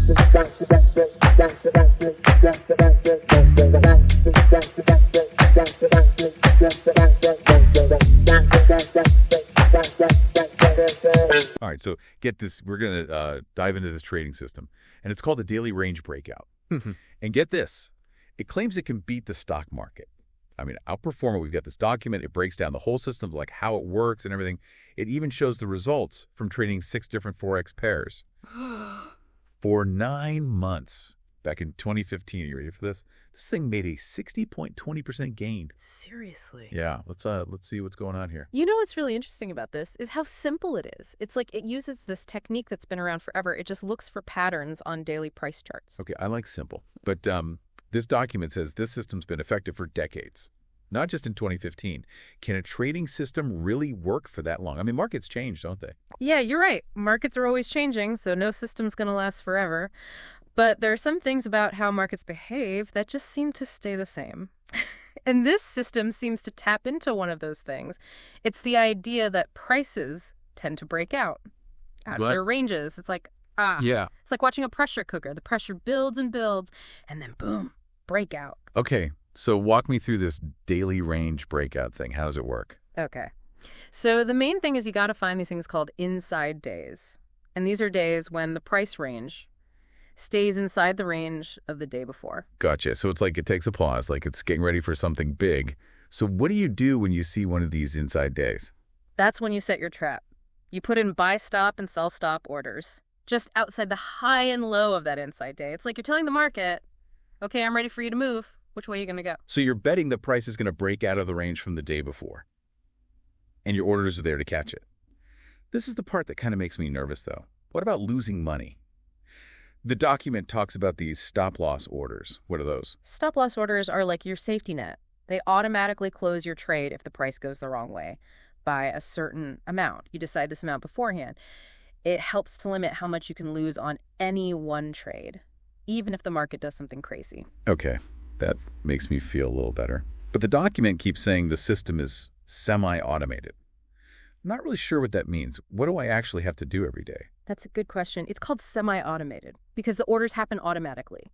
All right, so get this. We're going to dive into this trading system, and it's called the Daily Range Breakout. And get this. It claims it can beat the stock market. I mean, outperform it. We've got this document. It breaks down the whole system, like how it works and everything. It even shows the results from trading 6 different Forex pairs for 9 months back in 2015. Are you ready for this? This thing made a 60.20% gain. Seriously? Yeah, let's see what's going on here. You know what's really interesting about this is how simple it is. It's like it uses this technique that's been around forever. It just looks for patterns on daily price charts. Okay, I like simple. But this document says this system's been effective for decades, not just in 2015. Can a trading system really work for that long? I mean, markets change, don't they? Yeah, you're right. Markets are always changing, so no system's going to last forever. But there are some things about how markets behave that just seem to stay the same. And this system seems to tap into one of those things. It's the idea that prices tend to break out of their ranges. It's like, yeah. It's like watching a pressure cooker. The pressure builds and builds, and then boom, breakout. Okay, so walk me through this daily range breakout thing. How does it work? Okay. So the main thing is you got to find these things called inside days. And these are days when the price range stays inside the range of the day before. Gotcha. So it's like it takes a pause, like it's getting ready for something big. So what do you do when you see one of these inside days? That's when you set your trap. You put in buy stop and sell stop orders just outside the high and low of that inside day. It's like you're telling the market, okay, I'm ready for you to move. Which way are you going to go? So you're betting the price is going to break out of the range from the day before. And your orders are there to catch it. This is the part that kind of makes me nervous, though. What about losing money? The document talks about these stop-loss orders. What are those? Stop-loss orders are like your safety net. They automatically close your trade if the price goes the wrong way by a certain amount. You decide this amount beforehand. It helps to limit how much you can lose on any one trade, even if the market does something crazy. Okay, that makes me feel a little better. But the document keeps saying the system is semi-automated. I'm not really sure what that means. What do I actually have to do every day? That's a good question. It's called semi-automated because the orders happen automatically.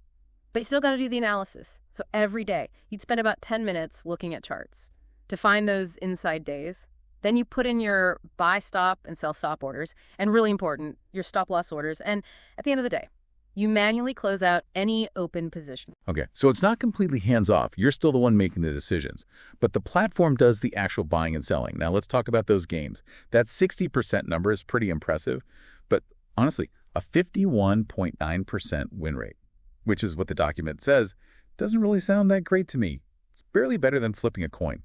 But you still got to do the analysis. So every day, you'd spend about 10 minutes looking at charts to find those inside days. Then you put in your buy stop and sell stop orders, and really important, your stop loss orders. And at the end of the day, you manually close out any open position. Okay, so it's not completely hands-off. You're still the one making the decisions. But the platform does the actual buying and selling. Now, let's talk about those gains. That 60% number is pretty impressive. But honestly, a 51.9% win rate, which is what the document says, doesn't really sound that great to me. It's barely better than flipping a coin.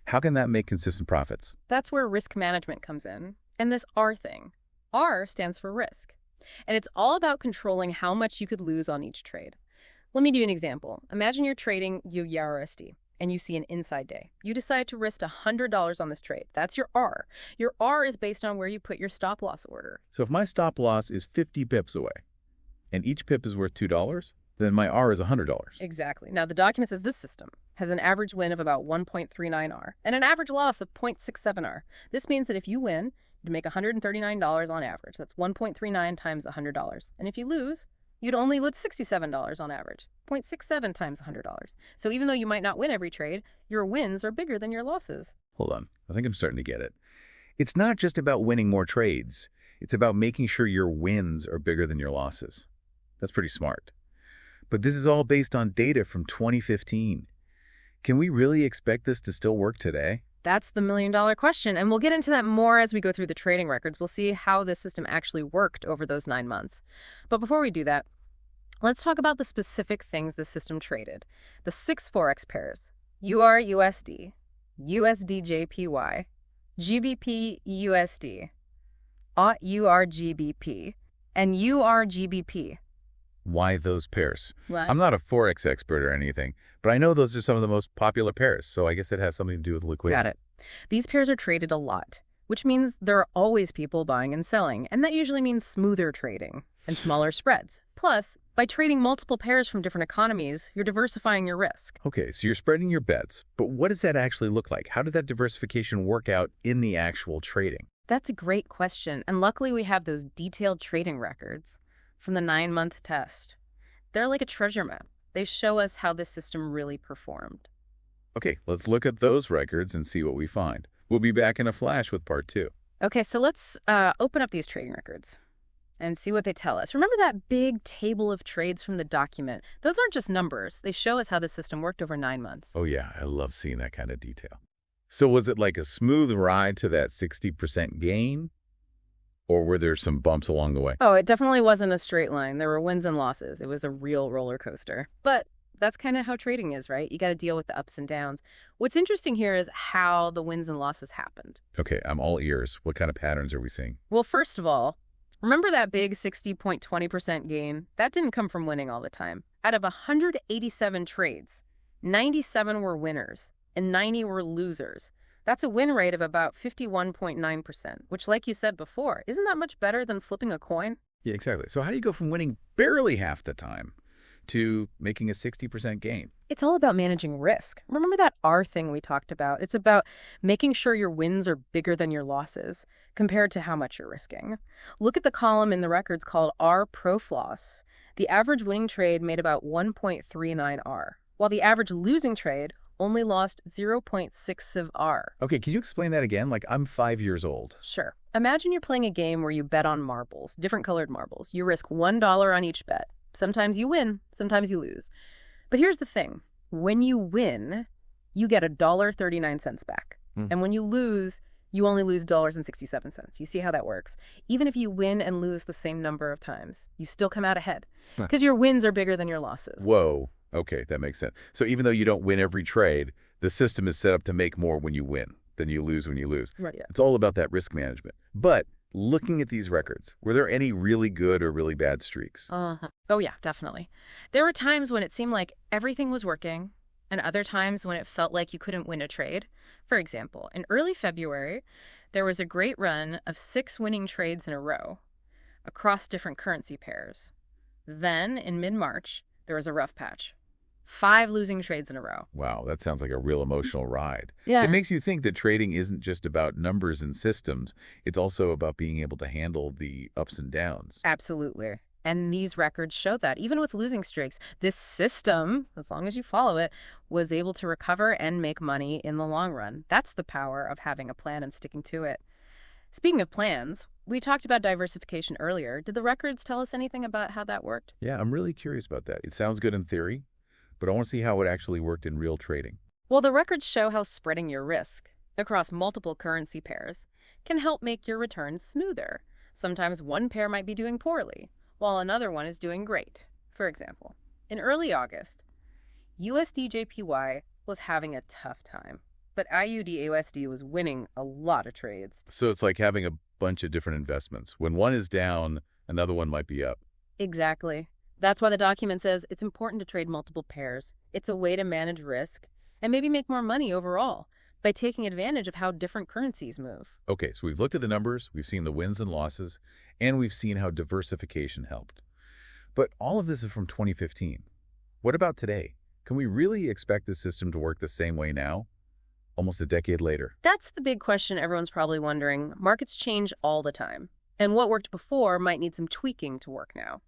How can that make consistent profits? That's where risk management comes in. And this R thing. R stands for risk. And it's all about controlling how much you could lose on each trade. Let me give you an example. Imagine you're trading USD and you see an inside day. You decide to risk $100 on this trade. That's your R. Your R is based on where you put your stop loss order. So if my stop loss is 50 pips away and each pip is worth $2, then my R is $100. Exactly. Now, the document says this system has an average win of about 1.39 R and an average loss of 0.67 R. This means that if you win, you'd make $139 on average. That's 1.39 times $100. And if you lose, you'd only lose $67 on average, 0.67 times $100. So even though you might not win every trade, your wins are bigger than your losses. Hold on. I think I'm starting to get it. It's not just about winning more trades. It's about making sure your wins are bigger than your losses. That's pretty smart. But this is all based on data from 2015. Can we really expect this to still work today? That's the million-dollar question, and we'll get into that more as we go through the trading records. We'll see how this system actually worked over those 9 months. But before we do that, let's talk about the specific things the system traded. The 6 Forex pairs, UR-USD, USD-JPY, GBP-USD, AUT-UR-GBP, and UR-GBP. Why those pairs? What? I'm not a Forex expert or anything, but I know those are some of the most popular pairs, so I guess it has something to do with liquidity. Got it. These pairs are traded a lot, which means there are always people buying and selling, and that usually means smoother trading and smaller spreads. Plus, by trading multiple pairs from different economies, you're diversifying your risk. Okay, so you're spreading your bets, but what does that actually look like? How did that diversification work out in the actual trading? That's a great question, and luckily we have those detailed trading records. from the 9-month test. They're like a treasure map. They show us how this system really performed. Okay, let's look at those records and see what we find. We'll be back in a flash with part 2. Okay, so let's open up these trading records and see what they tell us. Remember that big table of trades from the document? Those aren't just numbers. They show us how the system worked over 9 months. Oh yeah, I love seeing that kind of detail. So was it like a smooth ride to that 60% gain? Or were there some bumps along the way? Oh, it definitely wasn't a straight line. There were wins and losses. It was a real roller coaster. But that's kind of how trading is, right? You got to deal with the ups and downs. What's interesting here is how the wins and losses happened. Okay, I'm all ears. What kind of patterns are we seeing? Well, first of all, remember that big 60.20% gain? That didn't come from winning all the time. Out of 187 trades, 97 were winners and 90 were losers. That's a win rate of about 51.9%, which, like you said before, isn't that much better than flipping a coin? Yeah, exactly. So how do you go from winning barely half the time to making a 60% gain? It's all about managing risk. Remember that R thing we talked about? It's about making sure your wins are bigger than your losses compared to how much you're risking. Look at the column in the records called R Profloss. The average winning trade made about 1.39 R, while the average losing trade only lost 0.6 of R. Okay, can you explain that again? Like, I'm 5 years old. Sure. Imagine you're playing a game where you bet on marbles, different colored marbles. You risk $1 on each bet. Sometimes you win, sometimes you lose. But here's the thing. When you win, you get $1.39 back. And when you lose, you only lose $0.67. You see how that works? Even if you win and lose the same number of times, you still come out ahead because your wins are bigger than your losses. Whoa. Okay, that makes sense. So even though you don't win every trade, the system is set up to make more when you win than you lose when you lose. Right, yeah. It's all about that risk management. But looking at these records, were there any really good or really bad streaks? Oh, yeah, definitely. There were times when it seemed like everything was working and other times when it felt like you couldn't win a trade. For example, in early February, there was a great run of 6 winning trades in a row across different currency pairs. Then, in mid-March, there was a rough patch. 5 losing trades in a row. Wow, that sounds like a real emotional ride. Yeah. It makes you think that trading isn't just about numbers and systems. It's also about being able to handle the ups and downs. Absolutely. And these records show that. Even with losing streaks, this system, as long as you follow it, was able to recover and make money in the long run. That's the power of having a plan and sticking to it. Speaking of plans, we talked about diversification earlier. Did the records tell us anything about how that worked? Yeah, I'm really curious about that. It sounds good in theory, but I want to see how it actually worked in real trading. Well, the records show how spreading your risk across multiple currency pairs can help make your returns smoother. Sometimes one pair might be doing poorly, while another one is doing great. For example, in early August, USD/JPY was having a tough time, but IUD/USD was winning a lot of trades. So it's like having a bunch of different investments. When one is down, another one might be up. Exactly. That's why the document says it's important to trade multiple pairs. It's a way to manage risk and maybe make more money overall by taking advantage of how different currencies move. Okay, so we've looked at the numbers, we've seen the wins and losses, and we've seen how diversification helped. But all of this is from 2015. What about today? Can we really expect the system to work the same way now, almost a decade later? That's the big question everyone's probably wondering. Markets change all the time, and what worked before might need some tweaking to work now.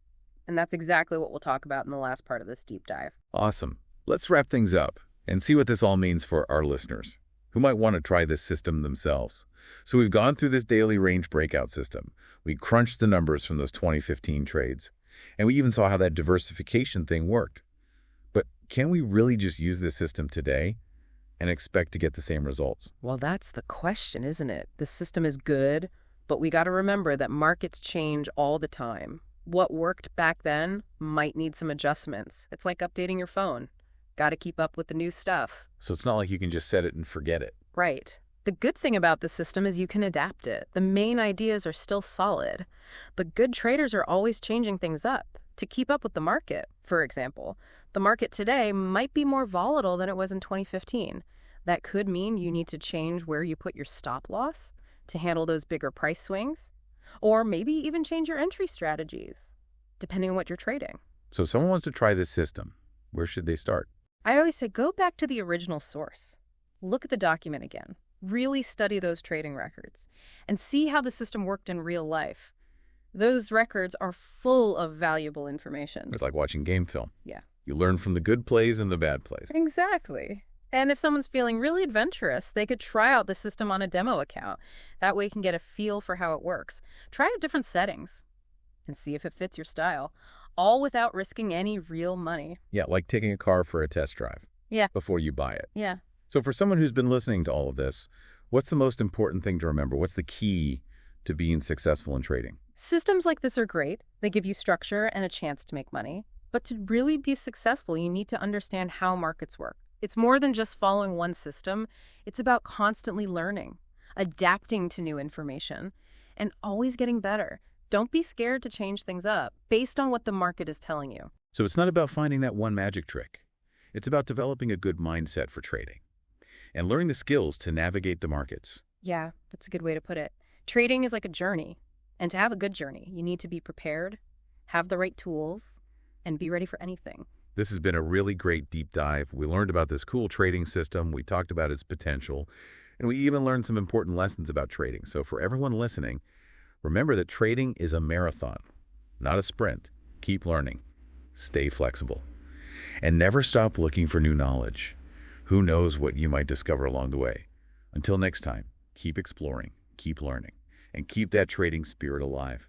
And that's exactly what we'll talk about in the last part of this deep dive. Awesome. Let's wrap things up and see what this all means for our listeners who might want to try this system themselves. So we've gone through this daily range breakout system. We crunched the numbers from those 2015 trades, and we even saw how that diversification thing worked. But can we really just use this system today and expect to get the same results? Well, that's the question, isn't it? The system is good, but we got to remember that markets change all the time. What worked back then might need some adjustments. It's like updating your phone. Got to keep up with the new stuff. So it's not like you can just set it and forget it. Right. The good thing about the system is you can adapt it. The main ideas are still solid. But good traders are always changing things up to keep up with the market. For example, the market today might be more volatile than it was in 2015. That could mean you need to change where you put your stop loss to handle those bigger price swings. Or maybe even change your entry strategies, depending on what you're trading. So if someone wants to try this system, where should they start? I always say go back to the original source. Look at the document again. Really study those trading records and see how the system worked in real life. Those records are full of valuable information. It's like watching game film. Yeah. You learn from the good plays and the bad plays. Exactly. And if someone's feeling really adventurous, they could try out the system on a demo account. That way you can get a feel for how it works. Try out different settings and see if it fits your style, all without risking any real money. Yeah, like taking a car for a test drive. Yeah. Before you buy it. Yeah. So for someone who's been listening to all of this, what's the most important thing to remember? What's the key to being successful in trading? Systems like this are great. They give you structure and a chance to make money. But to really be successful, you need to understand how markets work. It's more than just following one system. It's about constantly learning, adapting to new information, and always getting better. Don't be scared to change things up based on what the market is telling you. So it's not about finding that one magic trick. It's about developing a good mindset for trading and learning the skills to navigate the markets. Yeah, that's a good way to put it. Trading is like a journey. And to have a good journey, you need to be prepared, have the right tools, and be ready for anything. This has been a really great deep dive. We learned about this cool trading system. We talked about its potential. And we even learned some important lessons about trading. So for everyone listening, remember that trading is a marathon, not a sprint. Keep learning. Stay flexible. And never stop looking for new knowledge. Who knows what you might discover along the way. Until next time, keep exploring, keep learning, and keep that trading spirit alive.